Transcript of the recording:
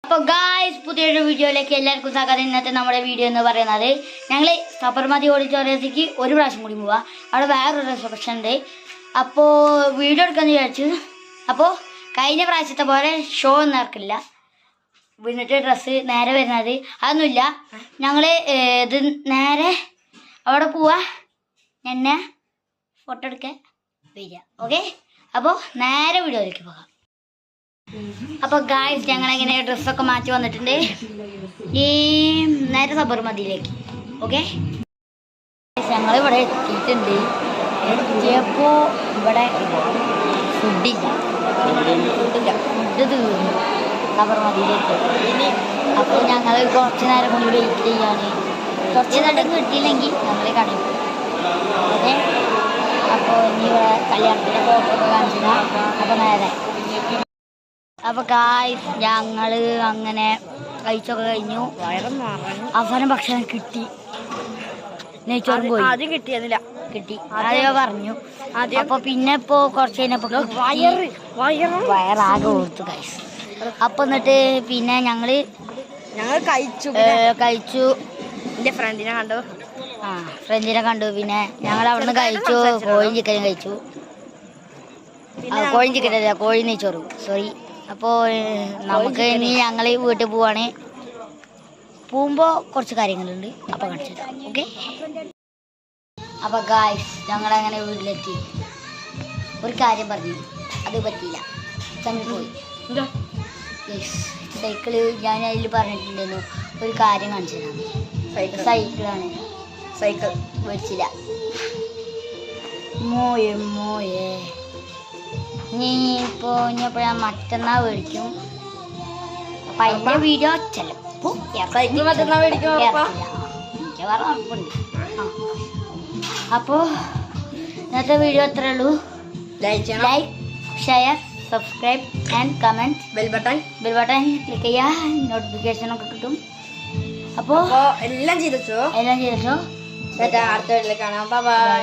അപ്പോൾ ഗായ്സ് പുതിയൊരു വീഡിയോയിലേക്ക് എല്ലാവർക്കും സ്വാഗതം. ഇന്നത്തെ നമ്മുടെ വീഡിയോ എന്ന് പറയുന്നത് ഞങ്ങൾ സബർമതി ഓഡിറ്റോറിയത്തിലേക്ക് ഒരു പ്രാവശ്യം കൂടി പോവാം. അവിടെ വേറൊരു റിസപ്ഷൻ ഉണ്ട്. അപ്പോൾ വീഡിയോ എടുക്കാമെന്ന് വിചാരിച്ചു. അപ്പോൾ കഴിഞ്ഞ പ്രാവശ്യത്തെ പോലെ ഷോ ഒന്നും നടക്കില്ല. വീണിട്ട് ഡ്രസ്സ് നേരെ വരുന്നത് അതൊന്നുമില്ല. ഞങ്ങൾ ഇത് നേരെ അവിടെ പോവാ, എന്നെ ഫോട്ടോ എടുക്കാൻ വരിക. ഓക്കെ, അപ്പോൾ നേരെ വീഡിയോയിലേക്ക് പോകാം. അപ്പോൾ ഗായ്സ് ഞങ്ങളെങ്ങനെ ഡ്രസ്സൊക്കെ മാറ്റി വന്നിട്ടുണ്ട്. ഈ നേരെ സബർമതിയിലേക്ക്. ഓക്കെ, ഞങ്ങളിവിടെ എത്തിയിട്ടുണ്ട്. എത്തിയപ്പോൾ ഇവിടെ ഫുഡ് തീർന്നു സബർമതിയിലേക്ക്. അപ്പോൾ ഞങ്ങൾ കുറച്ച് നേരം കൂടി വെയിറ്റ് ചെയ്യാണ്. കുറച്ച് നേരം കിട്ടിയില്ലെങ്കിൽ ഞങ്ങൾ കടയിൽ പോകും. ഓക്കെ, അപ്പോൾ ഇനി ഇവിടെ കല്യാണത്തിൻ്റെ ഫോട്ടോ ഒക്കെ കാണിച്ചില്ല. അപ്പോൾ നേരെ അപ്പോൾ ഗായ്സ് ഞങ്ങൾ അങ്ങനെ കഴിച്ചൊക്കെ കഴിഞ്ഞു. അവസാനം ഭക്ഷണം കിട്ടി. നെയ്ച്ചോറും പോയി. ആദ്യം കിട്ടിയതില്ല കിട്ടി ആദ്യം പറഞ്ഞു. അപ്പോൾ പിന്നെ ഇപ്പോൾ കുറച്ച് കഴിഞ്ഞപ്പോൾ വയറാകെ കൊടുത്തു ഗായ്സ്. അപ്പോൾ എന്നിട്ട് പിന്നെ ഞങ്ങൾ കഴിച്ചു. എൻ്റെ ഫ്രണ്ടിനെ കണ്ടു. ഫ്രണ്ടിനെ കണ്ടു. പിന്നെ ഞങ്ങൾ അവിടെ നിന്ന് കഴിച്ചു. കോഴി ചിക്കനും കഴിച്ചു. കോഴി ചിക്കനല്ല, കോഴി നെയ്ച്ചോറും. സോറി. അപ്പോൾ നമുക്ക് ഇനി ഞങ്ങൾ വീട്ടിൽ പോവാണ്. പോകുമ്പോൾ കുറച്ച് കാര്യങ്ങളുണ്ട്, അപ്പോൾ കാണിച്ചു തരാം. ഓക്കെ, അപ്പോൾ ഗായ്സ് ഞങ്ങളങ്ങനെ വീട്ടിലെത്തി. ഒരു കാര്യം പറഞ്ഞു, അത് പറ്റിയില്ല. തമ്മിൽ പോയി സൈക്കിള് ഞാൻ അതിൽ പറഞ്ഞിട്ടുണ്ടായിരുന്നു. ഒരു കാര്യം കാണിച്ചു തരാം. സൈക്കിളാണ്. സൈക്കിൾ മേടിച്ചില്ല. മോയെ ഇപ്പോൾ ഞാൻ മറ്റന്നാ മേടിക്കും. അപ്പം അതിൻ്റെ വീഡിയോ ചിലപ്പോൾ ഉറപ്പുണ്ട്. അപ്പോൾ ഇന്നത്തെ വീഡിയോ അത്രേ ഉള്ളൂ. Like, share, subscribe and comment. Bell button click ചെയ്യുക. നോട്ടിഫിക്കേഷനൊക്കെ കിട്ടും. അപ്പോൾ എല്ലാം ചെയ്തോ. അടുത്ത വീഡിയോയിൽ കാണാം. ബൈ.